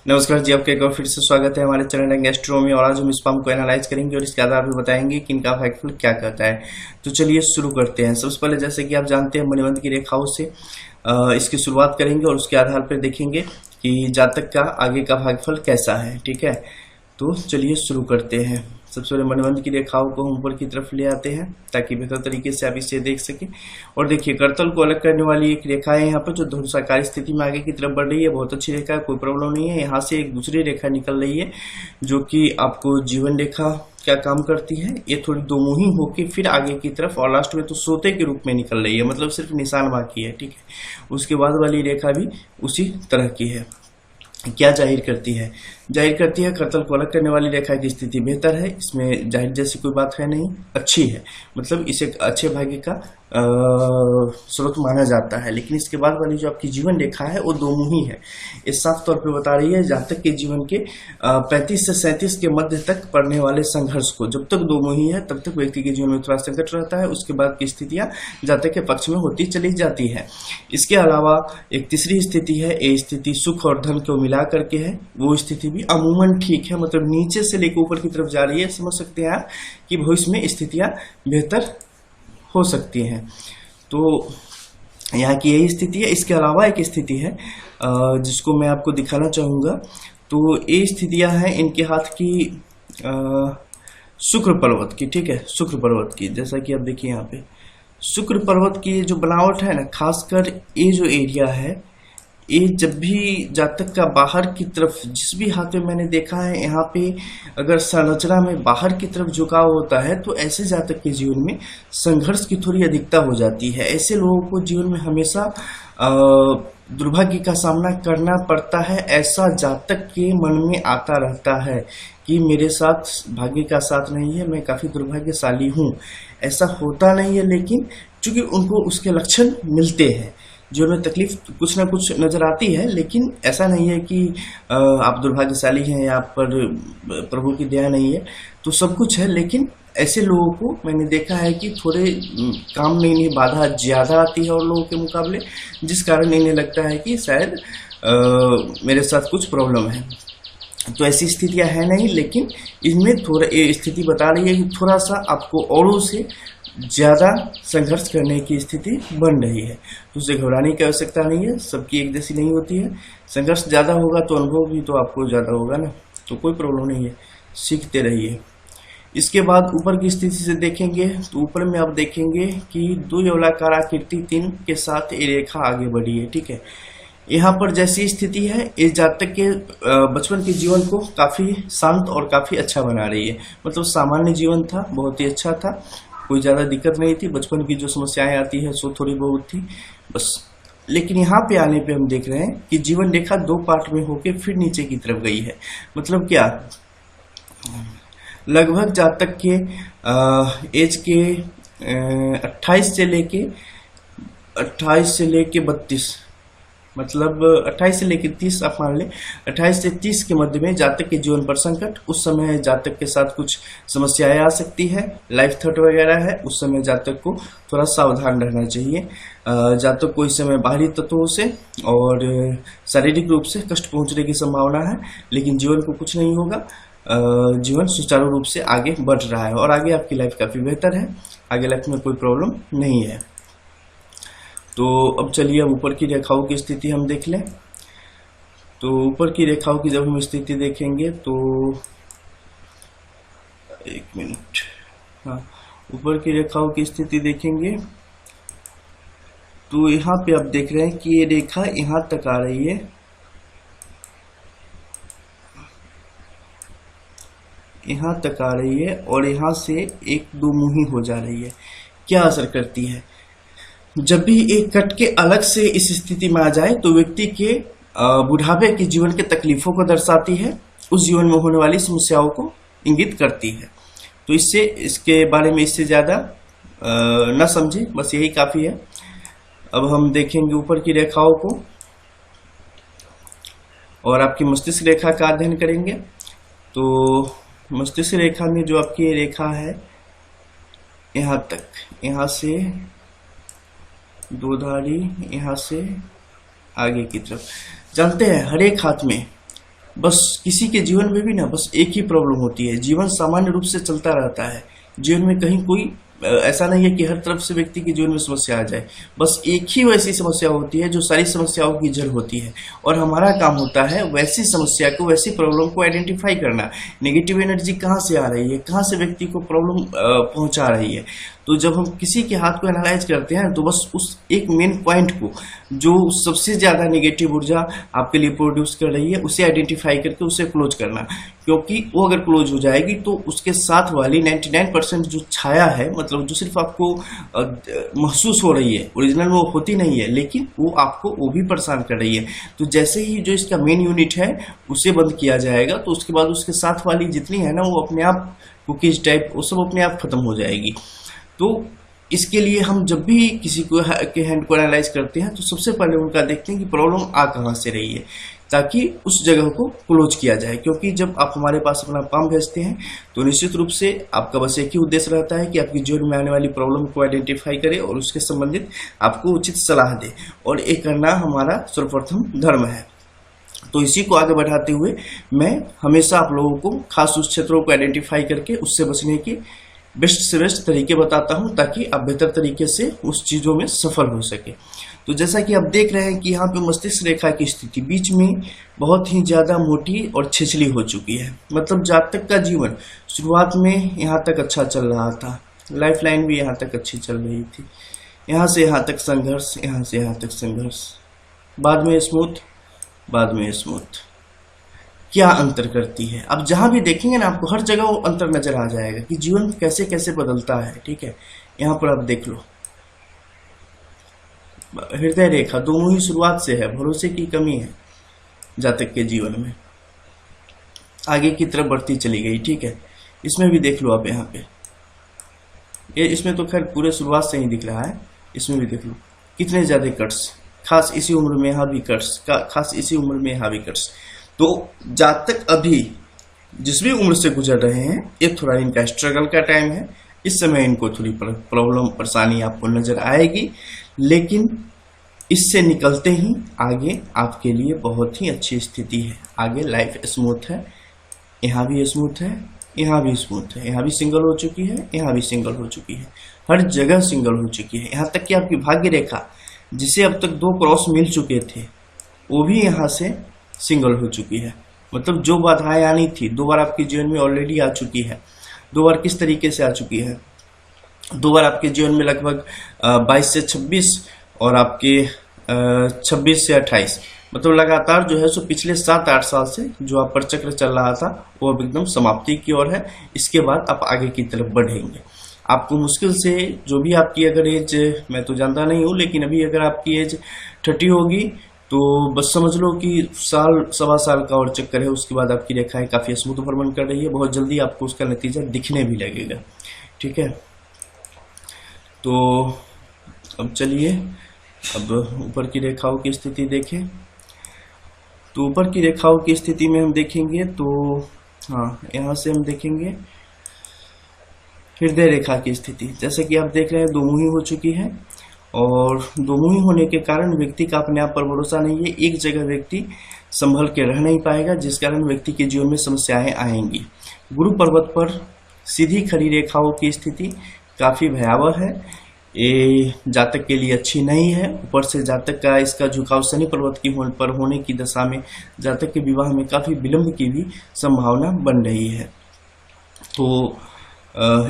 नमस्कार जी, आपका एक बार फिर से स्वागत है हमारे चैनल एंगेस्ट्रो में। और आज हम इस फॉर्म को एनालाइज करेंगे और इसके आधार पर बताएंगे कि इनका भागफल क्या कहता है। तो चलिए शुरू करते हैं। सबसे पहले जैसे कि आप जानते हैं, मणिबंध की रेखाओं से इसकी शुरुआत करेंगे और उसके आधार पर देखेंगे कि जातक का आगे का भागफल कैसा है। ठीक है, तो चलिए शुरू करते हैं। सबसे पहले मणिबंध की रेखाओं को हम ऊपर की तरफ ले आते हैं ताकि बेहतर तरीके से आप इसे देख सकें। और देखिए, करतल को अलग करने वाली एक रेखा है यहाँ पर जो धनुषाकार स्थिति में आगे की तरफ बढ़ रही है। बहुत अच्छी रेखा है, कोई प्रॉब्लम नहीं है। यहाँ से एक दूसरी रेखा निकल रही है जो कि आपको जीवन रेखा क्या काम करती है। ये थोड़ी दोमुही होके फिर आगे की तरफ और लास्ट में तो सोते के रूप में निकल रही है, मतलब सिर्फ निशान बाकी है। ठीक है, उसके बाद वाली रेखा भी उसी तरह की है। क्या जाहिर करती है? जाहिर करती है करतल को अलग करने वाली रेखा की स्थिति बेहतर है। इसमें जाहिर जैसी कोई बात है नहीं, अच्छी है, मतलब इसे अच्छे भाग्य का स्रोत माना जाता है। लेकिन इसके बाद वाली जो आपकी जीवन रेखा है वो दोमुही है। ये साफ तौर पे बता रही है जातक के जीवन के 35 से 37 के मध्य तक पड़ने वाले संघर्ष को। जब तक दोमुही है तब तक व्यक्ति के जीवन में थोड़ा संकट रहता है, उसके बाद की स्थितियां जातक के पक्ष में होती चली जाती है। इसके अलावा एक तीसरी स्थिति है, ये स्थिति सुख और धन को मिला करके है। वो स्थिति भी अमूमन ठीक है, मतलब नीचे से लेकर ऊपर की तरफ जा रही है। समझ सकते हैं आप कि भविष्य में स्थितियां बेहतर हो सकती हैं। तो यहाँ की यही स्थिति है। इसके अलावा एक स्थिति है जिसको मैं आपको दिखाना चाहूंगा। तो ये स्थितियां हैं इनके हाथ की शुक्र पर्वत की। ठीक है, शुक्र पर्वत की, जैसा कि आप देखिए यहाँ पे शुक्र पर्वत की जो बनावट है ना, खासकर ये जो एरिया है, ये जब भी जातक का बाहर की तरफ, जिस भी हाथ में मैंने देखा है, यहाँ पे अगर संरचना में बाहर की तरफ झुकाव होता है तो ऐसे जातक के जीवन में संघर्ष की थोड़ी अधिकता हो जाती है। ऐसे लोगों को जीवन में हमेशा दुर्भाग्य का सामना करना पड़ता है। ऐसा जातक के मन में आता रहता है कि मेरे साथ भाग्य का साथ नहीं है, मैं काफी दुर्भाग्यशाली हूँ। ऐसा होता नहीं है, लेकिन चूंकि उनको उसके लक्षण मिलते हैं, जीवन में तकलीफ कुछ ना कुछ नजर आती है, लेकिन ऐसा नहीं है कि आप दुर्भाग्यशाली हैं या आप पर प्रभु की दया नहीं है। तो सब कुछ है, लेकिन ऐसे लोगों को मैंने देखा है कि थोड़े काम में इन्हें बाधा ज्यादा आती है और लोगों के मुकाबले, जिस कारण इन्हें लगता है कि शायद मेरे साथ कुछ प्रॉब्लम है। तो ऐसी स्थितियां है नहीं, लेकिन इनमें थोड़ा ये स्थिति बता रही है कि थोड़ा सा आपको औरों से ज्यादा संघर्ष करने की स्थिति बन रही है। तो उसे घबराने की आवश्यकता नहीं है, सबकी एक जैसी नहीं होती है। संघर्ष ज्यादा होगा तो अनुभव भी तो आपको ज्यादा होगा ना, तो कोई प्रॉब्लम नहीं है, सीखते रहिए। इसके बाद ऊपर की स्थिति से देखेंगे तो ऊपर में आप देखेंगे कि द्विअवलाकार आकृति 3 के साथ ये रेखा आगे बढ़ी है। ठीक है, यहाँ पर जैसी स्थिति है, इस जातक के बचपन के जीवन को काफी शांत और काफी अच्छा बना रही है। मतलब सामान्य जीवन था, बहुत ही अच्छा था, कोई ज्यादा दिक्कत नहीं थी। बचपन की जो समस्याएं आती है सो थोड़ी बहुत थी बस। लेकिन यहाँ पे आने पे हम देख रहे हैं कि जीवन रेखा 2 पार्ट में होके फिर नीचे की तरफ गई है। मतलब क्या, लगभग जातक के एज के 28 से लेके 32, मतलब 28 से लेकर 30 आप मान लें, 28 से 30 के मध्य में जातक के जीवन पर संकट। उस समय जातक के साथ कुछ समस्याएं आ सकती है, लाइफ थ्रेट वगैरह है। उस समय जातक को थोड़ा सावधान रहना चाहिए। जातक को इस समय बाहरी तत्वों से और शारीरिक रूप से कष्ट पहुंचने की संभावना है, लेकिन जीवन को कुछ नहीं होगा। जीवन सुचारू रूप से आगे बढ़ रहा है और आगे आपकी लाइफ काफी बेहतर है। आगे लाइफ में कोई प्रॉब्लम नहीं है। तो अब चलिए, अब ऊपर की रेखाओं की स्थिति हम देख लें। तो ऊपर की रेखाओं की जब हम स्थिति देखेंगे तो एक मिनट, हाँ, ऊपर की रेखाओं की स्थिति देखेंगे तो यहाँ पे आप देख रहे हैं कि ये रेखा यहाँ तक आ रही है, यहाँ तक आ रही है और यहाँ से एक दोमुही हो जा रही है। क्या असर करती है? जब भी एक कट के अलग से इस स्थिति में आ जाए तो व्यक्ति के बुढ़ापे के जीवन के तकलीफों को दर्शाती है, उस जीवन में होने वाली समस्याओं को इंगित करती है। तो इससे, इसके बारे में इससे ज्यादा न समझे, बस यही काफी है। अब हम देखेंगे ऊपर की रेखाओं को और आपकी मस्तिष्क रेखा का अध्ययन करेंगे। तो मस्तिष्क रेखा में जो आपकी रेखा है यहाँ तक, यहाँ से 2 धारी, यहाँ से आगे की तरफ, जानते हैं हर एक हाथ में बस किसी के जीवन में भी ना बस एक ही प्रॉब्लम होती है, जीवन सामान्य रूप से चलता रहता है, जीवन में कहीं कोई ऐसा नहीं है कि हर तरफ से व्यक्ति के जीवन में समस्या आ जाए। बस एक ही वैसी समस्या होती है जो सारी समस्याओं की जड़ होती है, और हमारा काम होता है वैसी समस्या को, वैसी प्रॉब्लम को आइडेंटिफाई करना। नेगेटिव एनर्जी कहाँ से आ रही है, कहाँ से व्यक्ति को प्रॉब्लम पहुंचा रही है। तो जब हम किसी के हाथ को एनालाइज करते हैं तो बस उस एक मेन पॉइंट को, जो सबसे ज्यादा नेगेटिव ऊर्जा आपके लिए प्रोड्यूस कर रही है, उसे आइडेंटिफाई करके उसे क्लोज करना। क्योंकि वो अगर क्लोज हो जाएगी तो उसके साथ वाली 99% जो छाया है, मतलब जो सिर्फ आपको महसूस हो रही है, ओरिजिनल वो होती नहीं है, लेकिन वो आपको वो भी परेशान कर रही है। तो जैसे ही जो इसका मेन यूनिट है उसे बंद किया जाएगा, तो उसके बाद उसके साथ वाली जितनी है ना, वो अपने आप कुकीज टाइप वो सब अपने आप खत्म हो जाएगी। तो इसके लिए हम जब भी किसी को के हैंड को एनालाइज करते हैं तो सबसे पहले उनका देखते हैं कि प्रॉब्लम आ कहाँ से रही है, ताकि उस जगह को क्लोज किया जाए। क्योंकि जब आप हमारे पास अपना पाम भेजते हैं तो निश्चित रूप से आपका बस एक ही उद्देश्य रहता है कि आपकी जीवन में आने वाली प्रॉब्लम को आइडेंटिफाई करे और उसके संबंधित आपको उचित सलाह दे, और ये करना हमारा सर्वप्रथम धर्म है। तो इसी को आगे बढ़ाते हुए मैं हमेशा आप लोगों को खास उस क्षेत्रों को आइडेंटिफाई करके उससे बचने के बेस्ट से बेस्ट तरीके बताता हूं, ताकि आप बेहतर तरीके से उस चीजों में सफल हो सके। तो जैसा कि आप देख रहे हैं कि यहाँ पे मस्तिष्क रेखा की स्थिति बीच में बहुत ही ज्यादा मोटी और छिछली हो चुकी है। मतलब जातक का जीवन शुरुआत में यहाँ तक अच्छा चल रहा था, लाइफ लाइन भी यहाँ तक अच्छी चल रही थी, यहाँ से यहाँ तक संघर्ष, यहाँ से यहाँ तक संघर्ष, बाद में स्मूथ, बाद में स्मूथ। क्या अंतर करती है, अब जहां भी देखेंगे ना आपको हर जगह वो अंतर नजर आ जाएगा कि जीवन कैसे कैसे बदलता है। ठीक है, यहाँ पर आप देख लो, हृदय रेखा दोनों ही शुरुआत से है, भरोसे की कमी है जातक के जीवन में, आगे की तरफ बढ़ती चली गई। ठीक है, इसमें भी देख लो आप, यहाँ पे ये इसमें तो खैर पूरे शुरुआत से ही दिख रहा है, इसमें भी देख लो कितने ज्यादा कट्स, खास इसी उम्र में यहाँ भी कट्स, खास इसी उम्र में यहाँ भी कट्स। तो जातक अभी जिस भी उम्र से गुजर रहे हैं, ये थोड़ा इनका स्ट्रगल का टाइम है। इस समय इनको थोड़ी प्रॉब्लम परेशानी आपको नजर आएगी, लेकिन इससे निकलते ही आगे आपके लिए बहुत ही अच्छी स्थिति है। आगे लाइफ स्मूथ है, यहाँ भी स्मूथ है, यहाँ भी स्मूथ है, यहाँ भी सिंगल हो चुकी है, यहाँ भी सिंगल हो चुकी है, हर जगह सिंगल हो चुकी है। यहाँ तक कि आपकी भाग्य रेखा जिसे अब तक 2 क्रॉस मिल चुके थे, वो भी यहाँ से सिंगल हो चुकी है। मतलब जो बाधाएं आनी थी 2 बार आपके जीवन में ऑलरेडी आ चुकी है। 2 बार किस तरीके से आ चुकी है, 2 बार आपके जीवन में लगभग 22 से 26 और आपके 26 से 28, मतलब लगातार जो है सो पिछले 7-8 साल से जो आप पर चक्र चल रहा था वो अब एकदम समाप्ति की ओर है। इसके बाद आप आगे की तरफ बढ़ेंगे। आपको मुश्किल से जो भी आपकी अगर एज, मैं तो जानता नहीं हूँ, लेकिन अभी अगर आपकी एज 30 होगी तो बस समझ लो कि साल सवा साल का और चक्कर है, उसके बाद आपकी रेखाएं काफी स्मूथ भ्रमण कर रही है। बहुत जल्दी आपको उसका नतीजा दिखने भी लगेगा। ठीक है, तो अब चलिए अब ऊपर की रेखाओं की स्थिति देखें। तो ऊपर की रेखाओं की स्थिति में हम देखेंगे तो हाँ, यहाँ से हम देखेंगे हृदय रेखा की स्थिति। जैसे कि आप देख रहे हैं 2 मुही हो चुकी है, और 2 मुही होने के कारण व्यक्ति का अपने आप पर भरोसा नहीं है। एक जगह व्यक्ति संभल के रह नहीं पाएगा, जिस कारण व्यक्ति के जीवन में समस्याएं आएंगी। गुरु पर्वत पर सीधी खड़ी रेखाओं की स्थिति काफी भयावह है, ये जातक के लिए अच्छी नहीं है। ऊपर से जातक का इसका झुकाव शनि पर्वत की पर होने की दशा में जातक के विवाह में काफी विलंब की भी संभावना बन रही है। तो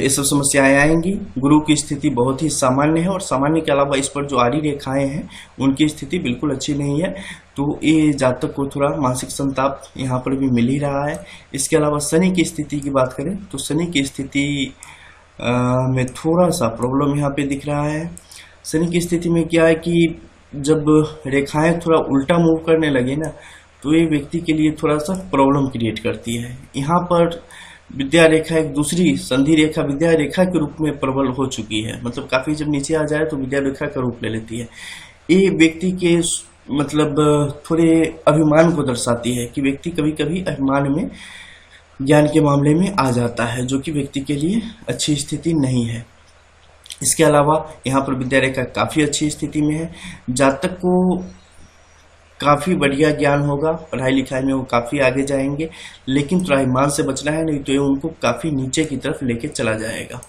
ये सब समस्याएं आएंगी। गुरु की स्थिति बहुत ही सामान्य है, और सामान्य के अलावा इस पर जो आड़ी रेखाएं हैं उनकी स्थिति बिल्कुल अच्छी नहीं है। तो ये जातक को थोड़ा मानसिक संताप यहाँ पर भी मिल ही रहा है। इसके अलावा शनि की स्थिति की बात करें तो शनि की स्थिति में थोड़ा सा प्रॉब्लम यहाँ पे दिख रहा है। शनि की स्थिति में क्या है कि जब रेखाएं थोड़ा उल्टा मूव करने लगे ना, तो ये व्यक्ति के लिए थोड़ा सा प्रॉब्लम क्रिएट करती है। यहाँ पर विद्या रेखा एक दूसरी संधि रेखा विद्या रेखा के रूप में प्रबल हो चुकी है। मतलब काफी जब नीचे आ जाए तो विद्या रेखा का रूप ले लेती है। ये व्यक्ति के मतलब थोड़े अभिमान को दर्शाती है कि व्यक्ति कभी कभी अभिमान में ज्ञान के मामले में आ जाता है, जो कि व्यक्ति के लिए अच्छी स्थिति नहीं है। इसके अलावा यहाँ पर विद्या रेखा काफी अच्छी स्थिति में है। जातक को काफ़ी बढ़िया ज्ञान होगा, पढ़ाई लिखाई में वो काफ़ी आगे जाएंगे, लेकिन त्रैमान से बचना है, नहीं तो ये उनको काफ़ी नीचे की तरफ लेके चला जाएगा।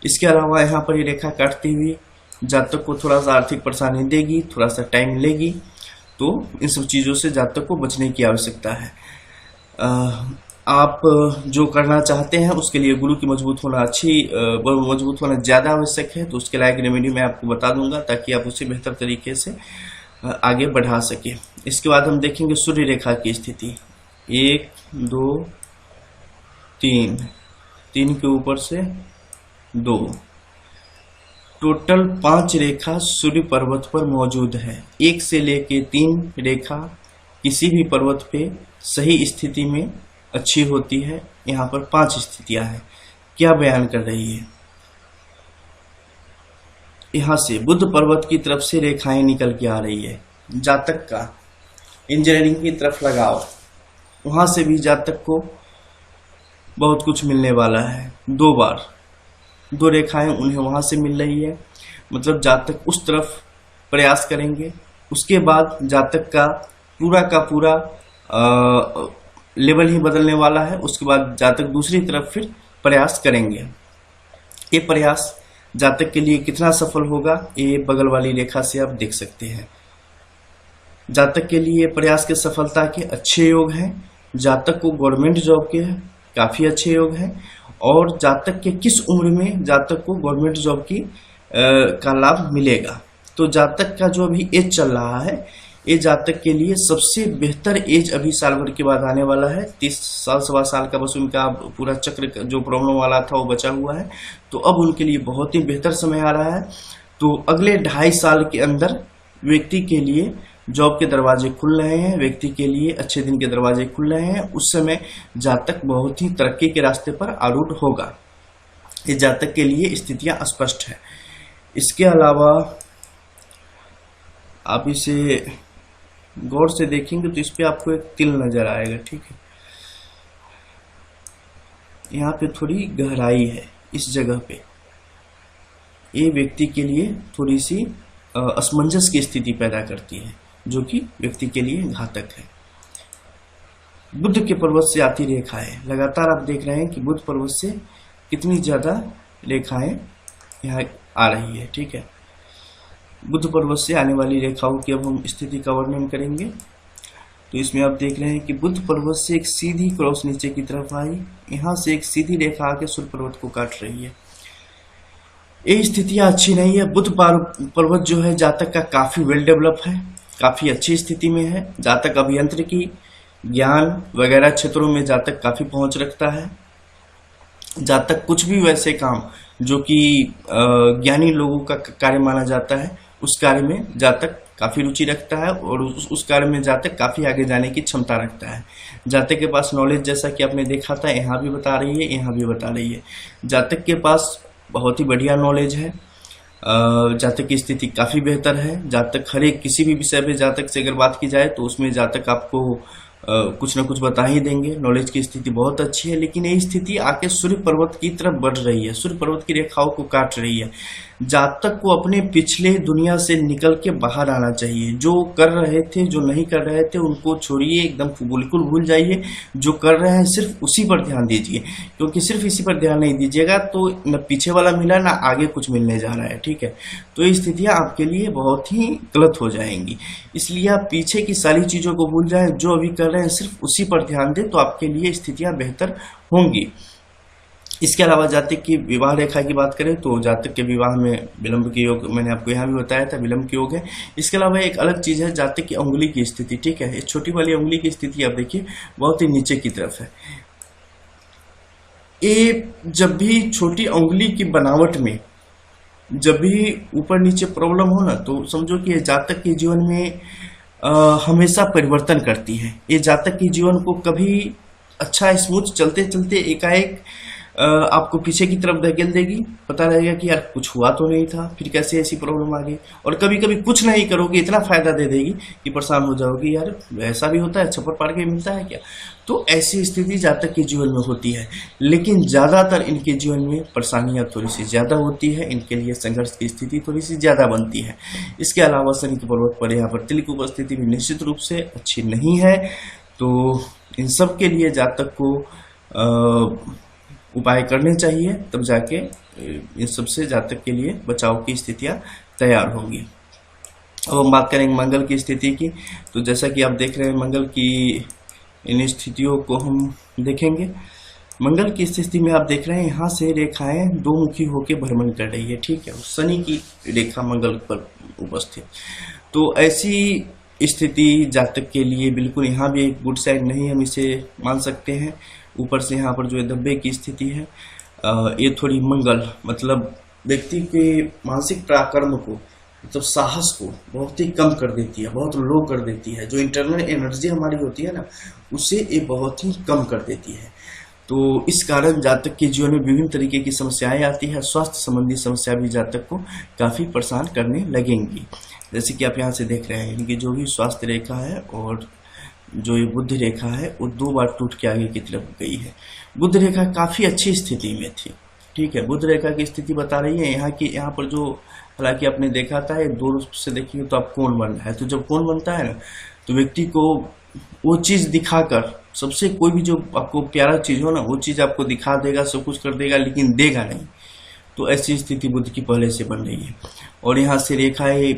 इसके अलावा यहाँ पर ये रेखा काटती हुई जातक को थोड़ा सा आर्थिक परेशानी देगी, थोड़ा सा टाइम लेगी, तो इन सब चीज़ों से जातक को बचने की आवश्यकता है। आप जो करना चाहते हैं उसके लिए गुरु की मजबूत होना ज़्यादा आवश्यक है, तो उसके लायक रेमेडी मैं आपको बता दूंगा ताकि आप उसे बेहतर तरीके से आगे बढ़ा सके। इसके बाद हम देखेंगे सूर्य रेखा की स्थिति। 1 2 3, 3 के ऊपर से 2, टोटल 5 रेखा सूर्य पर्वत पर मौजूद है। 1 से लेके 3 रेखा किसी भी पर्वत पे सही स्थिति में अच्छी होती है। यहाँ पर 5 स्थितियां हैं। क्या बयान कर रही है? यहाँ से बुध पर्वत की तरफ से रेखाएं निकल के आ रही है। जातक का इंजीनियरिंग की तरफ लगाओ, वहां से भी जातक को बहुत कुछ मिलने वाला है। 2 बार 2 रेखाएं उन्हें वहां से मिल रही है, मतलब जातक उस तरफ प्रयास करेंगे। उसके बाद जातक का पूरा लेवल ही बदलने वाला है। उसके बाद जातक दूसरी तरफ फिर प्रयास करेंगे। ये प्रयास जातक के लिए कितना सफल होगा, ये बगल वाली रेखा से आप देख सकते हैं। जातक के लिए प्रयास के सफलता के अच्छे योग हैं। जातक को गवर्नमेंट जॉब के काफी अच्छे योग हैं, और जातक के किस उम्र में जातक को गवर्नमेंट जॉब की का लाभ मिलेगा। तो जातक का जो अभी एज चल रहा है, ये जातक के लिए सबसे बेहतर एज अभी साल भर के बाद आने वाला है। 30 साल सवा साल का बस उनका पूरा चक्र जो प्रॉब्लम वाला था वो बचा हुआ है, तो अब उनके लिए बहुत ही बेहतर समय आ रहा है। तो अगले 2.5 साल के अंदर व्यक्ति के लिए जॉब के दरवाजे खुल रहे हैं, व्यक्ति के लिए अच्छे दिन के दरवाजे खुल रहे हैं। उस समय जातक बहुत ही तरक्की के रास्ते पर आरूढ़ होगा। ये जातक के लिए स्थितियां स्पष्ट है। इसके अलावा आप इसे गौर से देखेंगे तो इस पे आपको एक तिल नजर आएगा, ठीक है। यहाँ पे थोड़ी गहराई है इस जगह पे। ये व्यक्ति के लिए थोड़ी सी असमंजस की स्थिति पैदा करती है, जो कि व्यक्ति के लिए घातक है। बुध के पर्वत से आती रेखाएं लगातार आप देख रहे हैं कि बुध पर्वत से कितनी ज्यादा रेखाएं यहाँ आ रही है, ठीक है। बुध पर्वत से आने वाली रेखाओं की अब हम स्थिति का वर्णन करेंगे। तो इसमें आप देख रहे हैं कि बुध पर्वत से एक सीधी क्रॉस नीचे की तरफ आई, यहाँ से एक सीधी रेखा आके सूर्य पर्वत को काट रही है। ये स्थितियां अच्छी नहीं है। बुध पर्वत जो है जातक का काफी वेल डेवलप है, काफी अच्छी स्थिति में है। जातक अभियांत्रिकी, ज्ञान वगैरह क्षेत्रों में जातक काफी पहुंच रखता है। जातक कुछ भी वैसे काम जो कि ज्ञानी लोगों का कार्य माना जाता है, उस कार्य में जातक काफी रुचि रखता है, और उस कार्य में जातक काफी आगे जाने की क्षमता रखता है। जातक के पास नॉलेज, जैसा कि आपने देखा था, यहाँ भी बता रही है, यहाँ भी बता रही है। जातक के पास बहुत ही बढ़िया नॉलेज है। जातक की स्थिति काफी बेहतर है। जातक हर एक किसी भी विषय पे जातक से अगर बात की जाए तो उसमें जातक आपको कुछ ना कुछ बता ही देंगे। नॉलेज की स्थिति बहुत अच्छी है, लेकिन ये स्थिति आके सूर्य पर्वत की तरफ बढ़ रही है, सूर्य पर्वत की रेखाओं को काट रही है। जातक को अपने पिछले दुनिया से निकल के बाहर आना चाहिए। जो कर रहे थे, जो नहीं कर रहे थे, उनको छोड़िए, एकदम बिल्कुल भूल जाइए। जो कर रहे हैं सिर्फ उसी पर ध्यान दीजिए, क्योंकि सिर्फ इसी पर ध्यान नहीं दीजिएगा तो न पीछे वाला मिला ना आगे कुछ मिलने जा रहा है, ठीक है। तो ये स्थितियां आपके लिए बहुत ही गलत हो जाएंगी। इसलिए आप पीछे की सारी चीजों को भूल जाएं, जो अभी कर रहे हैं सिर्फ उसी पर ध्यान दें, तो आपके लिए स्थितियां बेहतर होंगी। इसके अलावा जातक की विवाह रेखा की बात करें तो जातक के विवाह में विलंब के योग, मैंने आपको यहाँ भी बताया था, विलंब के योग है। इसके अलावा एक अलग चीज है जातक की उंगली की स्थिति, ठीक है। इस छोटी वाली उंगली की स्थिति आप देखिए बहुत ही नीचे की तरफ है। ये जब भी छोटी उंगली की बनावट में जब भी ऊपर नीचे प्रॉब्लम हो ना, तो समझो कि ये जातक के जीवन में हमेशा परिवर्तन करती है। ये जातक के जीवन को कभी अच्छा स्मूथ चलते चलते एकाएक आपको पीछे की तरफ धकेल देगी। पता रहेगा कि यार कुछ हुआ तो नहीं था, फिर कैसे ऐसी प्रॉब्लम आ गई। और कभी कभी कुछ नहीं करोगे इतना फायदा दे देगी कि परेशान हो जाओगी, यार ऐसा भी होता है, छप्पर पाड़ के मिलता है क्या। तो ऐसी स्थिति जातक के जीवन में होती है, लेकिन ज्यादातर इनके जीवन में परेशानियां थोड़ी सी ज्यादा होती है, इनके लिए संघर्ष की स्थिति थोड़ी सी ज्यादा बनती है। इसके अलावा शनि के पर्वत पर यहाँ पर तिल की उपस्थिति भी निश्चित रूप से अच्छी नहीं है। तो इन सब के लिए जातक को उपाय करने चाहिए, तब जाके इन सबसे जातक के लिए बचाव की स्थितियां तैयार होंगी। अब हम बात करेंगे मंगल की स्थिति की। तो जैसा कि आप देख रहे हैं मंगल की इन स्थितियों को हम देखेंगे। मंगल की स्थिति में आप देख रहे हैं यहाँ से रेखाएं दो मुखी होकर भ्रमण कर रही है, ठीक है। शनि की रेखा मंगल पर उपस्थित, तो ऐसी स्थिति जातक के लिए बिल्कुल यहाँ भी एक गुड साइड नहीं हम इसे मान सकते हैं। ऊपर से यहाँ पर जो है धब्बे की स्थिति है, ये थोड़ी मंगल मतलब व्यक्ति के मानसिक पराक्रम को, मतलब साहस को बहुत ही कम कर देती है, बहुत लो कर देती है। जो इंटरनल एनर्जी हमारी होती है ना, उसे ये बहुत ही कम कर देती है। तो इस कारण जातक के जीवन में विभिन्न तरीके की समस्याएं आती है। स्वास्थ्य संबंधी समस्या भी जातक को काफी परेशान करने लगेंगी। जैसे कि आप यहाँ से देख रहे हैं, इनकी जो भी स्वास्थ्य रेखा है और जो ये बुद्धि रेखा है वो 2 बार टूट के आगे की तरफ गई है। बुद्धि रेखा काफी अच्छी स्थिति में थी, ठीक है। बुद्धि रेखा की स्थिति बता रही है यहाँ पर जो, हालांकि आपने देखा था ये 2 रूप से देखिए तो आप कोण बन रहा है। तो जब कोण बनता है ना, तो व्यक्ति को वो चीज दिखाकर, सबसे कोई भी जो आपको प्यारा चीज हो ना, वो चीज आपको दिखा देगा, सब कुछ कर देगा, लेकिन देगा नहीं। तो ऐसी स्थिति बुध की पहले से बन रही है। और यहाँ से रेखाएं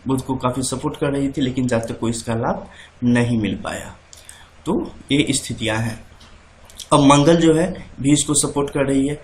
बुध को काफी सपोर्ट कर रही थी, लेकिन जातक को इसका लाभ नहीं मिल पाया। तो ये स्थितियां हैं। अब मंगल जो है भी इसको सपोर्ट कर रही है।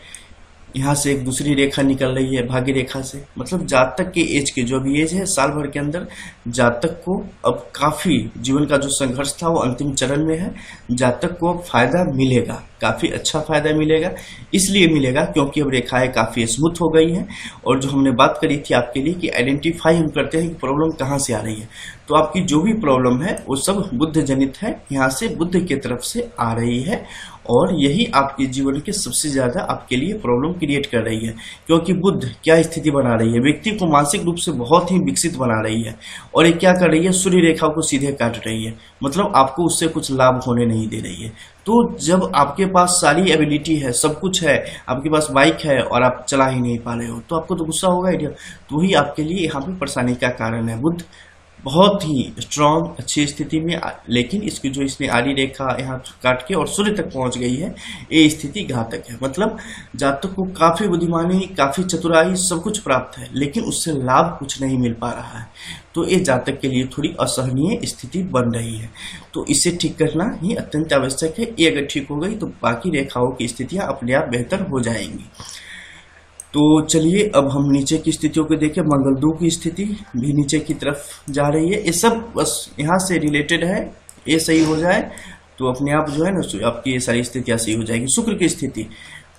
यहाँ से एक दूसरी रेखा निकल रही है भाग्य रेखा से, मतलब जातक के एज के जो भी एज है, साल भर के अंदर जातक को अब काफी जीवन का जो संघर्ष था वो अंतिम चरण में है। जातक को अब फायदा मिलेगा, काफी अच्छा फायदा मिलेगा। इसलिए मिलेगा क्योंकि अब रेखाएं काफी स्मूथ हो गई हैं। और जो हमने बात करी थी आपके लिए कि आइडेंटिफाई हम करते हैं कि प्रॉब्लम कहाँ से आ रही है, तो आपकी जो भी प्रॉब्लम है वो सब बुध जनित है, यहाँ से बुध की तरफ से आ रही है। और यही आपके जीवन के सबसे ज्यादा आपके लिए प्रॉब्लम क्रिएट कर रही है, क्योंकि बुध क्या स्थिति बना रही है, व्यक्ति को मानसिक रूप से बहुत ही विकसित बना रही है। और ये क्या कर रही है, सूर्य रेखा को सीधे काट रही है, मतलब आपको उससे कुछ लाभ होने नहीं दे रही है। तो जब आपके पास सारी एबिलिटी है, सब कुछ है, आपके पास बाइक है और आप चला ही नहीं पा रहे हो, तो आपको तो गुस्सा होगा ही। तो वही आपके लिए यहाँ पे परेशानी का कारण है। बुध बहुत ही स्ट्रांग अच्छी स्थिति में, लेकिन इसकी जो इसने आड़ी रेखा यहाँ काट के और सूर्य तक पहुंच गई है, ये स्थिति घातक है। मतलब जातक को काफी बुद्धिमानी, काफी चतुराई, सब कुछ प्राप्त है, लेकिन उससे लाभ कुछ नहीं मिल पा रहा है। तो ये जातक के लिए थोड़ी असहनीय स्थिति बन रही है। तो इसे ठीक करना ही अत्यंत आवश्यक है। ये अगर ठीक हो गई तो बाकी रेखाओं की स्थितियां अपने आप बेहतर हो जाएंगी। तो चलिए अब हम नीचे की स्थितियों को देखें। मंगल 2 की स्थिति भी नीचे की तरफ जा रही है। ये सब बस यहाँ से रिलेटेड है। ये सही हो जाए तो अपने आप जो है ना आपकी ये सारी स्थितियां सही हो जाएगी। शुक्र की स्थिति,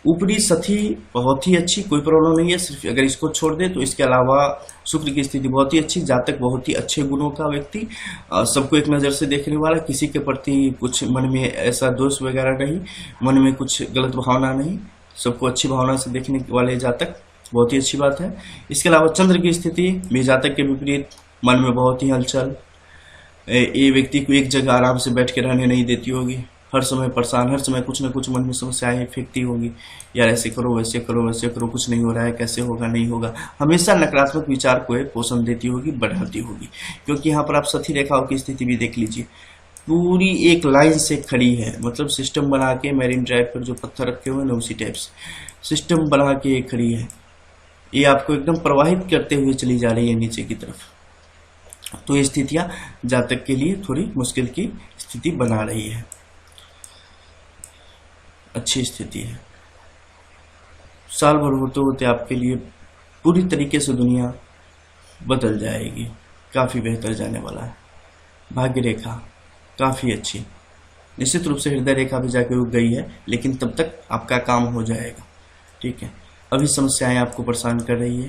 ऊपरी सथी बहुत ही अच्छी, कोई प्रॉब्लम नहीं है। सिर्फ अगर इसको छोड़ दे तो इसके अलावा शुक्र की स्थिति बहुत ही अच्छी। जातक बहुत ही अच्छे गुणों का व्यक्ति, सबको एक नज़र से देखने वाला, किसी के प्रति कुछ मन में ऐसा दोष वगैरह नहीं, मन में कुछ गलत भावना नहीं, सबको अच्छी भावना से देखने वाले जातक, बहुत ही अच्छी बात है। इसके अलावा चंद्र की स्थिति भी जातक के विपरीत, मन में बहुत ही हलचल, ये व्यक्ति को एक जगह आराम से बैठ के रहने नहीं देती होगी, हर समय परेशान, हर समय कुछ न कुछ मन में समस्याएं फेंकती होगी, यार ऐसे करो वैसे करो वैसे करो, कुछ नहीं हो रहा है, कैसे होगा नहीं होगा, हमेशा नकारात्मक विचार को पोषण देती होगी, बढ़ाती होगी। क्योंकि यहाँ पर आप सथी रेखाओं की स्थिति भी देख लीजिए, पूरी एक लाइन से खड़ी है, मतलब सिस्टम बना के, मैरीन ड्राइव पर जो पत्थर रखे हुए हैं उसी टाइप से सिस्टम बना के खड़ी है। ये आपको एकदम प्रवाहित करते हुए चली जा रही है नीचे की तरफ। तो ये स्थितियां जातक के लिए थोड़ी मुश्किल की स्थिति बना रही है। अच्छी स्थिति है। साल भर होते होते आपके लिए पूरी तरीके से दुनिया बदल जाएगी, काफी बेहतर जाने वाला है। भाग्य रेखा काफी अच्छी, निश्चित रूप से हृदय रेखा भी जाके रुक गई है, लेकिन तब तक आपका काम हो जाएगा, ठीक है। अभी समस्याएं आपको परेशान कर रही है,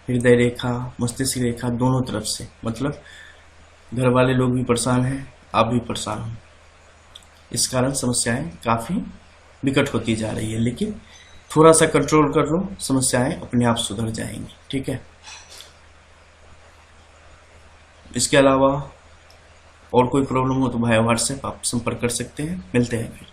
हृदय रेखा, मस्तिष्क रेखा, दोनों तरफ से, मतलब घर वाले लोग भी परेशान हैं, आप भी परेशान हो। इस कारण समस्याएं काफी विकट होती जा रही है, लेकिन थोड़ा सा कंट्रोल कर लो, समस्याएं अपने आप सुधर जाएंगी। ठीक है, इसके अलावा और कोई प्रॉब्लम हो तो भाई व्हाट्सएप आप संपर्क कर सकते हैं। मिलते हैं फिर।